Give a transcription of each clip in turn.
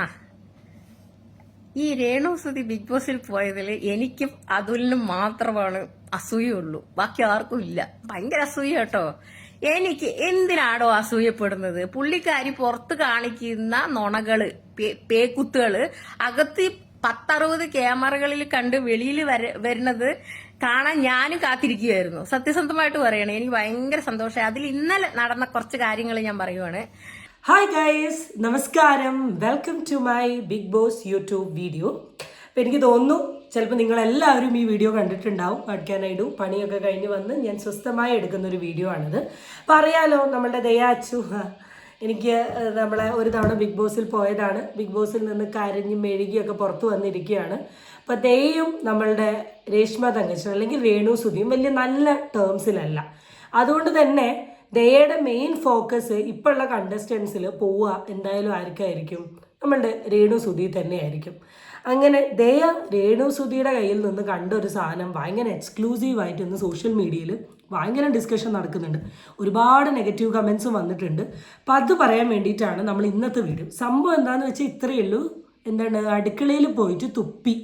ആ ഈ രേണു സുധി ബിഗ് ബോസിൽ പോയതിൽ എനിക്കും അതുലിനും മാത്രമാണ് അസൂയുള്ളൂ. ബാക്കി ആർക്കും ഇല്ല. ഭയങ്കര അസൂയ കേട്ടോ. എനിക്ക് എന്തിനാടോ അസൂയപ്പെടുന്നത്? പുള്ളിക്കാരി പുറത്ത് കാണിക്കുന്ന നുണകള്, പേക്കുത്തുകള് അകത്ത് 10-60 ക്യാമറകളിൽ കണ്ട് വെളിയിൽ വരുന്നത് കാണാൻ ഞാനും കാത്തിരിക്കുകയായിരുന്നു. സത്യസന്ധമായിട്ട് പറയണേ, എനിക്ക് ഭയങ്കര സന്തോഷമായി. അതിൽ ഇന്നലെ നടന്ന കുറച്ച് കാര്യങ്ങൾ ഞാൻ പറയുവാണ്. ഹായ് ഗൈസ്, നമസ്കാരം. Welcome to my Bigg Boss YouTube video. അപ്പം എനിക്ക് തോന്നുന്നു ചിലപ്പോൾ നിങ്ങളെല്ലാവരും ഈ വീഡിയോ കണ്ടിട്ടുണ്ടാവും. പഠിക്കാനായിട്ടു പണിയൊക്കെ കഴിഞ്ഞ് വന്ന് ഞാൻ സ്വസ്ഥമായി എടുക്കുന്നൊരു വീഡിയോ ആണിത്. അപ്പോൾ അറിയാലോ, നമ്മളുടെ ദയാച്ചു എനിക്ക് നമ്മളെ ഒരു തവണ ബിഗ് ബോസിൽ പോയതാണ്. ബിഗ് ബോസിൽ നിന്ന് കരഞ്ഞും മെഴുകിയൊക്കെ പുറത്ത് വന്നിരിക്കുകയാണ്. അപ്പോൾ ദയും നമ്മളുടെ രേഷ്മ തങ്കച്ചൻ അല്ലെങ്കിൽ രേണു സുധിയും വലിയ നല്ല ടേംസിലല്ല. അതുകൊണ്ട് തന്നെ ദയയുടെ മെയിൻ ഫോക്കസ് ഇപ്പോഴുള്ള കണ്ടസ്റ്റൻസിൽ പോവുക എന്തായാലും ആർക്കായിരിക്കും? നമ്മളുടെ രേണു സുധി തന്നെയായിരിക്കും. അങ്ങനെ ദയ രേണു സുധിയുടെ കയ്യിൽ നിന്ന് കണ്ട ഒരു സാധനം ഭയങ്കര എക്സ്ക്ലൂസീവായിട്ട് ഇന്ന് സോഷ്യൽ മീഡിയയിൽ ഭയങ്കര ഡിസ്കഷൻ നടക്കുന്നുണ്ട്. ഒരുപാട് നെഗറ്റീവ് കമൻസും വന്നിട്ടുണ്ട്. അപ്പം അത് പറയാൻ വേണ്ടിയിട്ടാണ് നമ്മൾ ഇന്നത്തെ വീഡിയോ. സംഭവം എന്താണെന്ന് വെച്ചാൽ ഇത്രയേ ഉള്ളൂ. എന്താണ്, അടുക്കളയിൽ പോയിട്ട് തുപ്പി.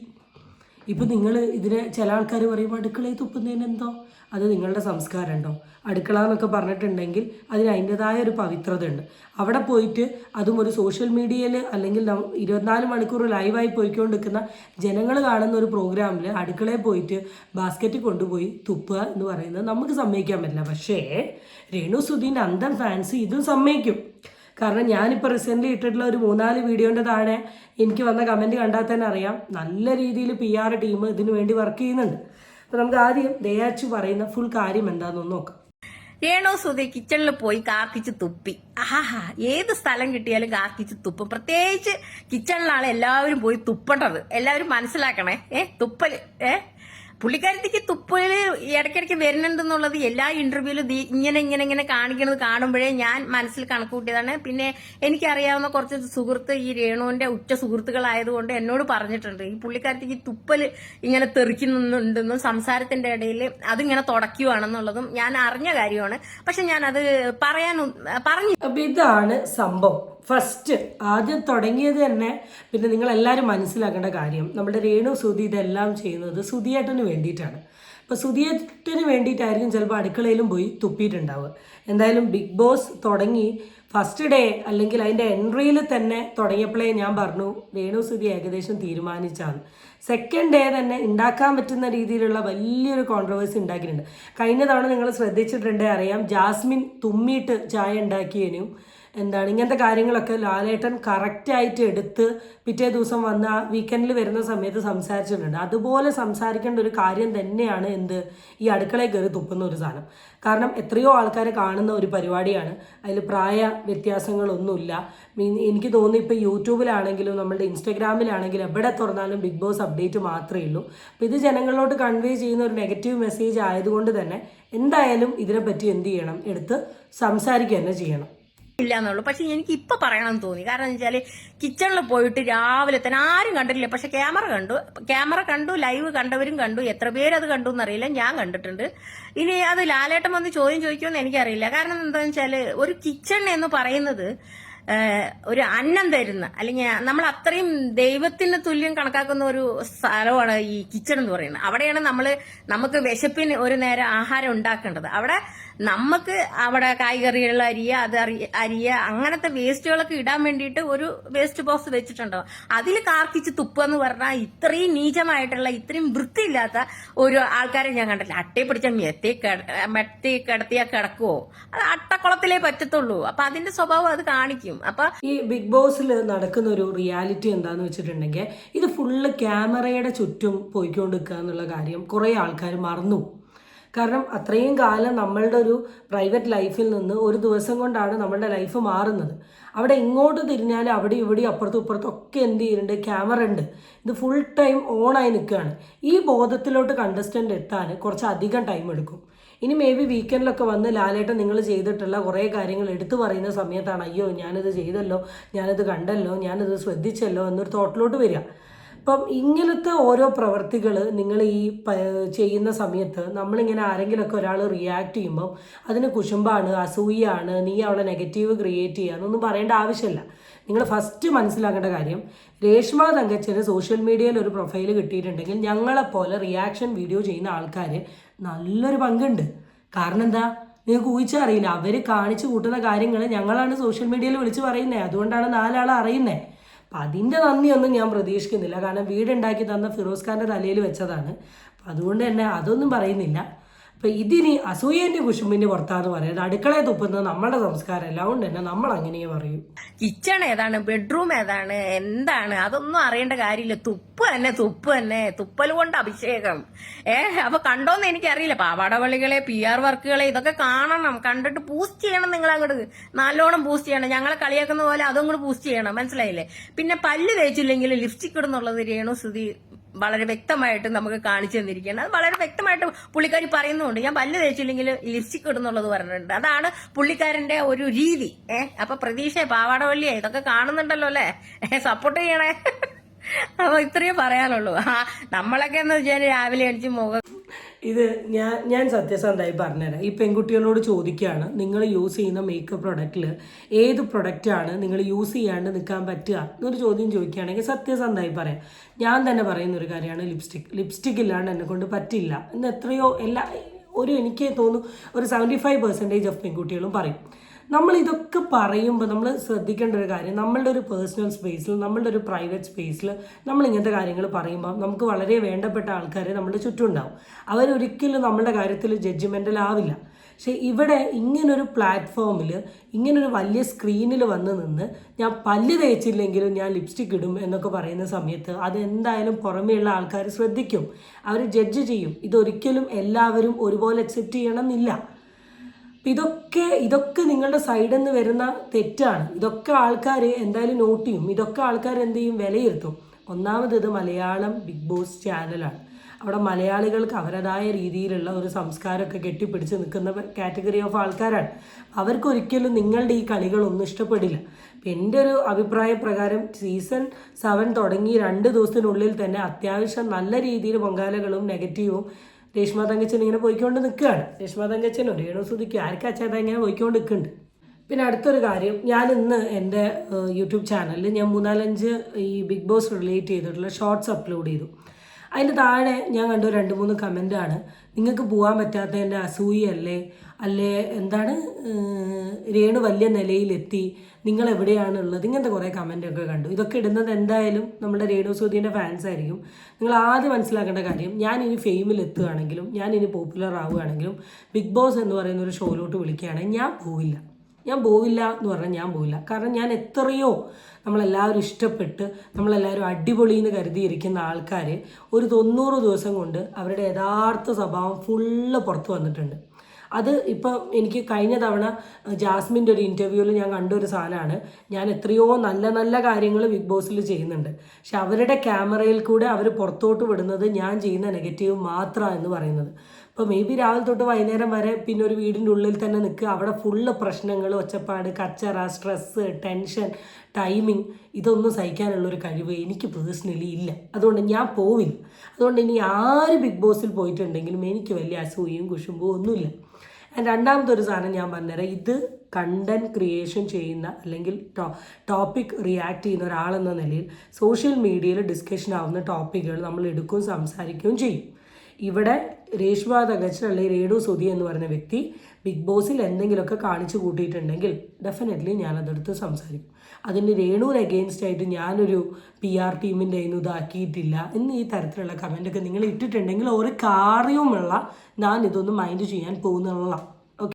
ഇപ്പം നിങ്ങൾ ഇതിന് ചില ആൾക്കാർ പറയും അടുക്കളയിൽ തുപ്പുന്നതിന് എന്തോ, അത് നിങ്ങളുടെ സംസ്കാരം ഉണ്ടോ? അടുക്കള എന്നൊക്കെ പറഞ്ഞിട്ടുണ്ടെങ്കിൽ അതിന് അതിൻ്റെതായ ഒരു പവിത്രത ഉണ്ട്. അവിടെ പോയിട്ട് അതും ഒരു സോഷ്യൽ മീഡിയയിൽ അല്ലെങ്കിൽ 24 മണിക്കൂർ ലൈവായി പോയിക്കൊണ്ടിരിക്കുന്ന ജനങ്ങൾ കാണുന്ന ഒരു പ്രോഗ്രാമിൽ അടുക്കളയിൽ പോയിട്ട് ബാസ്ക്കറ്റ് കൊണ്ടുപോയി തുപ്പുക എന്ന് പറയുന്നത് നമുക്ക് സമ്മതിക്കാൻ പറ്റില്ല. പക്ഷേ രേണു സുധീൻ്റെ അന്തം ഫാൻസ് ഇതും സമ്മതിക്കും. കാരണം ഞാനിപ്പോൾ റീസെൻ്റ്ലി ഇട്ടിട്ടുള്ള ഒരു 3-4 വീഡിയോൻ്റെ താഴെ എനിക്ക് വന്ന കമൻറ്റ് കണ്ടാൽ തന്നെ അറിയാം, നല്ല രീതിയിൽ PR ടീം ഇതിനു വേണ്ടി വർക്ക് ചെയ്യുന്നുണ്ട്. അപ്പോൾ നമുക്ക് ആദ്യം ദയാച്ചു പറയുന്ന ഫുൾ കാര്യം എന്താണെന്ന് നോക്കാം. രേണു സുധി കിച്ചണിൽ പോയി കാർക്കിച്ച് തുപ്പി. ആഹാ, ഏത് സ്ഥലം കിട്ടിയാലും കാർക്കിച്ച് തുപ്പും. പ്രത്യേകിച്ച് കിച്ചണിലാണ് എല്ലാവരും പോയി തുപ്പേണ്ടത്. എല്ലാവരും മനസ്സിലാക്കണേ. തുപ്പല് പുള്ളിക്കാരത്തേക്ക് തുപ്പല് ഇടയ്ക്കിടയ്ക്ക് വരുന്നുണ്ടെന്നുള്ളത് എല്ലാ ഇന്റർവ്യൂവിലും ഇങ്ങനെ കാണിക്കുന്നത് കാണുമ്പോഴേ ഞാൻ മനസ്സിൽ കണക്കുകൂട്ടിയതാണ്. പിന്നെ എനിക്കറിയാവുന്ന കുറച്ച് സുഹൃത്ത് ഈ രേണുവിന്റെ ഉച്ച സുഹൃത്തുക്കളായതുകൊണ്ട് എന്നോട് പറഞ്ഞിട്ടുണ്ട്, ഈ പുള്ളിക്കാരത്തേക്ക് തുപ്പല് ഇങ്ങനെ തെറിക്കുന്നുണ്ടെന്നും സംസാരത്തിന്റെ ഇടയിൽ അതിങ്ങനെ തുടയ്ക്കുവാണെന്നുള്ളതും ഞാൻ അറിഞ്ഞ കാര്യമാണ്. പക്ഷെ ഞാൻ അത് പറഞ്ഞു. ഇതാണ് സംഭവം. ഫസ്റ്റ് ആദ്യം തുടങ്ങിയത് തന്നെ, പിന്നെ നിങ്ങളെല്ലാവരും മനസ്സിലാക്കേണ്ട കാര്യം, നമ്മുടെ രേണു സുധി ഇതെല്ലാം ചെയ്യുന്നത് സുധിയേട്ടന് വേണ്ടിയിട്ടാണ്. അപ്പോൾ സുധിയേട്ടന് വേണ്ടിയിട്ടായിരിക്കും ചിലപ്പോൾ അടുക്കളയിലും പോയി തുപ്പിയിട്ടുണ്ടാവുക. എന്തായാലും ബിഗ് ബോസ് തുടങ്ങി ഫസ്റ്റ് ഡേ അല്ലെങ്കിൽ അതിൻ്റെ എൻട്രിയിൽ തന്നെ തുടങ്ങിയപ്പോഴേ ഞാൻ പറഞ്ഞു രേണു സുധി ഏകദേശം തീരുമാനിച്ചാണ്. സെക്കൻഡ് ഡേ തന്നെ ഉണ്ടാക്കാൻ പറ്റുന്ന രീതിയിലുള്ള വലിയൊരു കോൺട്രവേഴ്സി ഉണ്ടാക്കിയിട്ടുണ്ട്. കഴിഞ്ഞ തവണ നിങ്ങൾ ശ്രദ്ധിച്ചിട്ടുണ്ടെങ്കിൽ അറിയാം, ജാസ്മിൻ തുമ്മിയിട്ട് ചായ ഉണ്ടാക്കിയതിനും ഇങ്ങനത്തെ കാര്യങ്ങളൊക്കെ ലാലേട്ടൻ കറക്റ്റായിട്ട് എടുത്ത് പിറ്റേ ദിവസം വന്ന് ആ വീക്കെൻഡിൽ വരുന്ന സമയത്ത് സംസാരിച്ചിട്ടുണ്ട്. അതുപോലെ സംസാരിക്കേണ്ട ഒരു കാര്യം തന്നെയാണ് ഈ അടുക്കളയിൽ കയറി തുപ്പുന്ന ഒരു സാധനം. കാരണം എത്രയോ ആൾക്കാരെ കാണുന്ന ഒരു പരിപാടിയാണ്. അതിൽ പ്രായ വ്യത്യാസങ്ങളൊന്നുമില്ല. എനിക്ക് തോന്നുന്നു ഇപ്പോൾ യൂട്യൂബിലാണെങ്കിലും നമ്മളുടെ ഇൻസ്റ്റഗ്രാമിലാണെങ്കിലും എവിടെ തുറന്നാലും ബിഗ് ബോസ് അപ്ഡേറ്റ് മാത്രമേ ഉള്ളൂ. അപ്പോൾ ഇത് ജനങ്ങളോട് കൺവേ ചെയ്യുന്ന ഒരു നെഗറ്റീവ് മെസ്സേജ് ആയതുകൊണ്ട് തന്നെ എന്തായാലും ഇതിനെപ്പറ്റി എന്ത് ചെയ്യണം, എടുത്ത് സംസാരിക്കുക തന്നെ ചെയ്യണം. ഇല്ല എന്നുള്ളൂ. പക്ഷെ എനിക്ക് ഇപ്പൊ പറയണമെന്ന് തോന്നി. കാരണം എന്ന് വെച്ചാല് കിച്ചണിൽ പോയിട്ട് രാവിലെ തന്നെ ആരും കണ്ടിട്ടില്ല. പക്ഷെ ക്യാമറ കണ്ടു, ലൈവ് കണ്ടവരും കണ്ടു. എത്ര പേരത് കണ്ടു എന്നറിയില്ല, ഞാൻ കണ്ടിട്ടുണ്ട്. ഇനി അത് ലാലേട്ടൻ വന്ന് ചോദ്യം ചോദിക്കുമെന്ന് എനിക്കറിയില്ല. കാരണം എന്താണെന്ന് വെച്ചാല് ഒരു കിച്ചൺ എന്ന് പറയുന്നത് ഒരു അന്നം തരുന്ന, അല്ലെങ്കിൽ നമ്മൾ അത്രയും ദൈവത്തിന് തുല്യം കണക്കാക്കുന്ന ഒരു സ്ഥലമാണ് ഈ കിച്ചൺ എന്ന് പറയുന്നത്. അവിടെയാണ് നമുക്ക് വിശപ്പിന് ഒരു നേരം ആഹാരം ഉണ്ടാക്കേണ്ടത്. അവിടെ കായ്കറികൾ അരിയ അങ്ങനത്തെ വേസ്റ്റുകളൊക്കെ ഇടാൻ വേണ്ടിയിട്ട് ഒരു വേസ്റ്റ് ബോക്സ് വെച്ചിട്ടുണ്ടോ. അതിൽ കാർക്കിച്ച് തുപ്പ എന്ന് പറഞ്ഞാൽ ഇത്രയും നീചമായിട്ടുള്ള, ഇത്രയും വൃത്തിയില്ലാത്ത ഒരു ആൾക്കാരെ ഞാൻ കണ്ടില്ല. അട്ടയെ പിടിച്ച മെത്തി കിടത്തിയാൽ കിടക്കുവോ? അത് അട്ടക്കുളത്തിലേ പറ്റത്തുള്ളൂ. അപ്പൊ അതിന്റെ സ്വഭാവം അത് കാണിക്കും. അപ്പൊ ഈ ബിഗ് ബോസിൽ നടക്കുന്ന ഒരു റിയാലിറ്റി എന്താന്ന് വെച്ചിട്ടുണ്ടെങ്കിൽ ഇത് ഫുള്ള് ക്യാമറയുടെ ചുറ്റും പോയിക്കൊണ്ടിരിക്കുക എന്നുള്ള കാര്യം കുറെ ആൾക്കാർ മറന്നു. കാരണം അത്രയും കാലം നമ്മളുടെ ഒരു പ്രൈവറ്റ് ലൈഫിൽ നിന്ന് ഒരു ദിവസം കൊണ്ടാണ് നമ്മളുടെ ലൈഫ് മാറുന്നത്. അവിടെ ഇങ്ങോട്ട് തിരിഞ്ഞാൽ അവിടെ ഇവിടെ അപ്പുറത്തും ഇപ്പുറത്തും ഒക്കെ എന്ത് ചെയ്യുന്നുണ്ട്, ക്യാമറ ഉണ്ട്. ഇത് ഫുൾ ടൈം ഓണായി നിൽക്കുകയാണ്. ഈ ബോധത്തിലോട്ട് കണ്ടസ്റ്റൻ്റ് എത്താൻ കുറച്ച് അധികം ടൈം എടുക്കും. ഇനി മേ ബി വീക്കെൻഡിലൊക്കെ വന്ന് ലാലേട്ടൻ നിങ്ങൾ ചെയ്തിട്ടുള്ള കുറേ കാര്യങ്ങൾ എടുത്തു പറയുന്ന സമയത്താണ് അയ്യോ ഞാനിത് ചെയ്തല്ലോ, ഞാനിത് കണ്ടല്ലോ, ഞാനിത് ശ്രദ്ധിച്ചല്ലോ എന്നൊരു തോട്ടിലോട്ട് വരിക. അപ്പം ഇങ്ങനത്തെ ഓരോ പ്രവർത്തികൾ നിങ്ങൾ ഈ ചെയ്യുന്ന സമയത്ത് നമ്മളിങ്ങനെ ആരെങ്കിലുമൊക്കെ ഒരാൾ റിയാക്ട് ചെയ്യുമ്പം അതിന് കുശുമ്പാണ്, അസൂയാണ്, നീ അവളെ നെഗറ്റീവ് ക്രിയേറ്റ് ചെയ്യുക എന്നൊന്നും പറയേണ്ട ആവശ്യമില്ല. നിങ്ങൾ ഫസ്റ്റ് മനസ്സിലാക്കേണ്ട കാര്യം, രേഷ്മ തങ്കച്ചന് സോഷ്യൽ മീഡിയയിൽ ഒരു പ്രൊഫൈൽ കിട്ടിയിട്ടുണ്ടെങ്കിൽ ഞങ്ങളെപ്പോലെ റിയാക്ഷൻ വീഡിയോ ചെയ്യുന്ന ആൾക്കാർ നല്ലൊരു പങ്കുണ്ട്. കാരണം എന്താ, നിങ്ങൾക്ക് ഊഹിച്ചാൽ അറിയില്ല, അവർ കാണിച്ചു കൂട്ടുന്ന കാര്യങ്ങൾ ഞങ്ങളാണ് സോഷ്യൽ മീഡിയയിൽ വിളിച്ച് പറയുന്നത്. അതുകൊണ്ടാണ് 4 ആൾ അറിയുന്നത്. അപ്പം അതിൻ്റെ നന്ദിയൊന്നും ഞാൻ പ്രതീക്ഷിക്കുന്നില്ല. കാരണം വീടുണ്ടാക്കി തന്ന ഫിറോസ് ഖാൻ്റെ തലയിൽ വെച്ചതാണ്. അപ്പം അതുകൊണ്ട് തന്നെ അതൊന്നും പറയുന്നില്ല. അപ്പം ഇതിന് അസൂയൻ്റെ കുശുമ്പിൻ്റെ പുറത്താന്ന് പറയുന്നത് അടുക്കളയെ തുപ്പുന്നത് നമ്മുടെ സംസ്കാരമല്ല. അതുകൊണ്ട് തന്നെ നമ്മൾ അങ്ങനെ പറയും. കിച്ചൺ ഏതാണ്, ബെഡ്റൂം ഏതാണ്, എന്താണ്, അതൊന്നും അറിയേണ്ട കാര്യമില്ല. തുപ്പ് തന്നെ തുപ്പൽ കൊണ്ട് അഭിഷേകം. അപ്പൊ കണ്ടോന്ന് എനിക്കറിയില്ല. പാവാടവളികളെ, PR വർക്കുകളെ ഇതൊക്കെ കാണണം, കണ്ടിട്ട് ബൂസ്റ്റ് ചെയ്യണം. നിങ്ങൾ അങ്ങോട്ട് നല്ലോണം ബൂസ്റ്റ് ചെയ്യണം. ഞങ്ങളെ കളിയാക്കുന്ന പോലെ അതും കൂടെ ബൂസ്റ്റ് ചെയ്യണം, മനസ്സിലായില്ലേ? പിന്നെ പല്ല് തേച്ചില്ലെങ്കിൽ ലിപ്സ്റ്റിക് ഇടുന്നുള്ളത് രേണുസുതി വളരെ വ്യക്തമായിട്ട് നമുക്ക് കാണിച്ചു തന്നിരിക്കുകയാണ്. അത് വളരെ വ്യക്തമായിട്ട് പുള്ളിക്കാരി പറയുന്നുണ്ട്. ഞാൻ പല്ല് തേച്ചില്ലെങ്കിൽ ലിപ്സ്റ്റിക് ഇടുന്നുള്ളത് പറഞ്ഞിട്ടുണ്ട്. അതാണ് പുള്ളിക്കാരന്റെ ഒരു രീതി. അപ്പൊ പ്രതീക്ഷ, പാവാടവള്ളിയെ ഇതൊക്കെ കാണുന്നുണ്ടല്ലോ അല്ലേ, സപ്പോർട്ട് ചെയ്യണേ. അപ്പൊ ഇത്രയേ പറയാനുള്ളൂ. നമ്മളൊക്കെ എന്ന് വെച്ചാൽ രാവിലെ അടിച്ച് മുഖം ഇത് ഞാൻ സത്യസന്ധമായി പറഞ്ഞുതരാം. ഈ പെൺകുട്ടികളോട് ചോദിക്കുകയാണ്, നിങ്ങൾ യൂസ് ചെയ്യുന്ന മേക്കപ്പ് പ്രൊഡക്റ്റിൽ ഏത് പ്രൊഡക്റ്റാണ് നിങ്ങൾ യൂസ് ചെയ്യാണ്ട് നിൽക്കാൻ പറ്റുക എന്നൊരു ചോദ്യം ചോദിക്കുകയാണെങ്കിൽ സത്യസന്ധമായി പറയാം. ഞാൻ തന്നെ പറയുന്ന ഒരു കാര്യമാണ് ലിപ്സ്റ്റിക് ഇല്ലാണ്ട് എന്നെ കൊണ്ട് പറ്റില്ല എന്ന് എത്രയോ എനിക്ക് തോന്നുന്നു ഒരു 75% ഓഫ് പെൺകുട്ടികളും പറയും. നമ്മൾ ഇതൊക്കെ പറയുമ്പോൾ നമ്മൾ ശ്രദ്ധിക്കേണ്ട ഒരു കാര്യം, നമ്മളുടെ ഒരു പേഴ്സണൽ സ്പേസിൽ, നമ്മളുടെ ഒരു പ്രൈവറ്റ് സ്പേസിൽ നമ്മൾ ഇങ്ങനത്തെ കാര്യങ്ങൾ പറയുമ്പോൾ നമുക്ക് വളരെ വേണ്ടപ്പെട്ട ആൾക്കാർ നമ്മുടെ ചുറ്റും ഉണ്ടാവും. അവരൊരിക്കലും നമ്മളുടെ കാര്യത്തിൽ ജഡ്ജ്മെൻ്റൽ ആവില്ല. പക്ഷേ ഇവിടെ ഇങ്ങനൊരു പ്ലാറ്റ്ഫോമിൽ, ഇങ്ങനൊരു വലിയ സ്ക്രീനിൽ വന്ന് നിന്ന് ഞാൻ പല്ല് തേച്ചില്ലെങ്കിലും ഞാൻ ലിപ്സ്റ്റിക് ഇടും എന്നൊക്കെ പറയുന്ന സമയത്ത് അതെന്തായാലും പുറമേയുള്ള ആൾക്കാർ ശ്രദ്ധിക്കും, അവർ ജഡ്ജ് ചെയ്യും. ഇതൊരിക്കലും എല്ലാവരും ഒരുപോലെ അക്സെപ്റ്റ് ചെയ്യണമെന്നില്ല. ഇതൊക്കെ നിങ്ങളുടെ സൈഡിൽ നിന്ന് വരുന്ന തെറ്റാണ്. ഇതൊക്കെ ആൾക്കാർ എന്തായാലും നോട്ട് ചെയ്യും. ഇതൊക്കെ ആൾക്കാർ എന്ത് ചെയ്യും, വിലയിരുത്തും. ഒന്നാമത് ഇത് മലയാളം ബിഗ് ബോസ് ചാനലാണ്. അവിടെ മലയാളികൾക്ക് അവരുടേതായ രീതിയിലുള്ള ഒരു സംസ്കാരമൊക്കെ കെട്ടിപ്പിടിച്ച് നിൽക്കുന്ന കാറ്റഗറി ഓഫ് ആൾക്കാരാണ്. അവർക്കൊരിക്കലും നിങ്ങളുടെ ഈ കളികളൊന്നും ഇഷ്ടപ്പെടില്ല. അപ്പം എൻ്റെ ഒരു അഭിപ്രായ പ്രകാരം സീസൺ 7 തുടങ്ങി 2 ദിവസത്തിനുള്ളിൽ തന്നെ അത്യാവശ്യം നല്ല രീതിയിൽ പൊങ്കാലകളും നെഗറ്റീവും രേഷ്മ തങ്കച്ചൻ ഇങ്ങനെ പോയിക്കൊണ്ട് നിൽക്കുകയാണ്. രേഷ്മ തങ്കച്ചനോ രേണുസുതിക്കോ ആർക്കാച്ചാൽ ഇങ്ങനെ പോയിക്കൊണ്ട് നിൽക്കുന്നുണ്ട്. പിന്നെ അടുത്തൊരു കാര്യം, ഞാൻ ഇന്ന് എൻ്റെ യൂട്യൂബ് ചാനലിൽ ഞാൻ 3-4 ഈ ബിഗ് ബോസ് റിലേറ്റ് ചെയ്തിട്ടുള്ള ഷോർട്സ് അപ്ലോഡ് ചെയ്തു. അതിൻ്റെ താഴെ ഞാൻ കണ്ടു 2-3 കമൻറ്റാണ്, നിങ്ങൾക്ക് പോകാൻ പറ്റാത്തതിൻ്റെ അസൂയല്ലേ, അല്ലേ എന്താണ് രേണു വലിയ നിലയിലെത്തി, നിങ്ങൾ എവിടെയാണുള്ളത്, ഇങ്ങനത്തെ കുറേ കമൻറ്റൊക്കെ കണ്ടു. ഇതൊക്കെ ഇടുന്നത് എന്തായാലും നമ്മുടെ രേണുസുധീൻ്റെ ഫാൻസ് ആയിരിക്കും. നിങ്ങൾ ആദ്യം മനസ്സിലാക്കേണ്ട കാര്യം, ഞാൻ ഇനി ഫെയിമിൽ എത്തുകയാണെങ്കിലും ഞാൻ ഇനി പോപ്പുലർ ആവുകയാണെങ്കിലും ബിഗ് ബോസ് എന്ന് പറയുന്ന ഒരു ഷോയിലോട്ട് വിളിക്കുകയാണെങ്കിൽ ഞാൻ പോവില്ല എന്ന് പറഞ്ഞാൽ ഞാൻ പോവില്ല. കാരണം ഞാൻ എത്രയോ നമ്മളെല്ലാവരും ഇഷ്ടപ്പെട്ട് നമ്മളെല്ലാവരും അടിപൊളി എന്ന് കരുതിയിരിക്കുന്ന ആൾക്കാർ ഒരു 90 ദിവസം കൊണ്ട് അവരുടെ യഥാർത്ഥ സ്വഭാവം ഫുള്ള് പുറത്ത് വന്നിട്ടുണ്ട്. അത് ഇപ്പം എനിക്ക് കഴിഞ്ഞ തവണ ജാസ്മിൻ്റെ ഒരു ഇൻ്റർവ്യൂവിൽ ഞാൻ കണ്ടൊരു സാധനമാണ്, ഞാൻ എത്രയോ നല്ല നല്ല കാര്യങ്ങൾ ബിഗ് ബോസിൽ ചെയ്യുന്നുണ്ട്, പക്ഷെ അവരുടെ ക്യാമറയിൽ കൂടെ അവർ പുറത്തോട്ട് വിടുന്നത് ഞാൻ ചെയ്യുന്ന നെഗറ്റീവ് മാത്രമാണ് എന്ന് പറയുന്നത്. അപ്പോൾ മേ ബി രാവിലെ തൊട്ട് വൈകുന്നേരം വരെ പിന്നെ ഒരു വീടിൻ്റെ ഉള്ളിൽ തന്നെ നിൽക്കുക, അവിടെ ഫുള്ള് പ്രശ്നങ്ങൾ, ഒച്ചപ്പാട്, കച്ചറ, സ്ട്രെസ്സ്, ടെൻഷൻ, ടൈമിങ്, ഇതൊന്നും സഹിക്കാനുള്ളൊരു കഴിവ് എനിക്ക് പേഴ്സണലി ഇല്ല. അതുകൊണ്ട് ഞാൻ പോവില്ല. അതുകൊണ്ട് ഇനി ആര് ബിഗ് ബോസിൽ പോയിട്ടുണ്ടെങ്കിലും എനിക്ക് വലിയ അസൂയയും കുശുമ്പും ഒന്നുമില്ല. രണ്ടാമത്തെ ഒരു സാധനം ഞാൻ പറഞ്ഞുതരാം, ഇത് കണ്ടന്റ് ക്രിയേഷൻ ചെയ്യുന്ന അല്ലെങ്കിൽ ടോപ്പിക് റിയാക്ട് ചെയ്യുന്ന ഒരാളെന്ന നിലയിൽ സോഷ്യൽ മീഡിയയിൽ ഡിസ്കഷൻ ആവുന്ന ടോപ്പിക്കുകൾ നമ്മൾ എടുക്കുകയും സംസാരിക്കുകയും ചെയ്യും. ഇവിടെ രേഷ്മ തങ്കച്ചൻ അല്ലെങ്കിൽ രേണുസുതി എന്ന് പറയുന്ന വ്യക്തി ബിഗ് ബോസിൽ എന്തെങ്കിലുമൊക്കെ കാണിച്ചു കൂട്ടിയിട്ടുണ്ടെങ്കിൽ ഡെഫിനറ്റ്ലി ഞാനതെടുത്ത് സംസാരിക്കും. അതിന് രേണുവിന് അഗെയിൻസ്റ്റ് ആയിട്ട് ഞാനൊരു PR ടീമിൻ്റെ അതിന് ഇതാക്കിയിട്ടില്ല എന്ന് ഈ തരത്തിലുള്ള കമൻറ്റൊക്കെ നിങ്ങൾ ഇട്ടിട്ടുണ്ടെങ്കിൽ ഒരു കാര്യവുമുള്ള ഞാൻ ഇതൊന്നും മൈൻഡ് ചെയ്യാൻ പോകുന്നുള്ള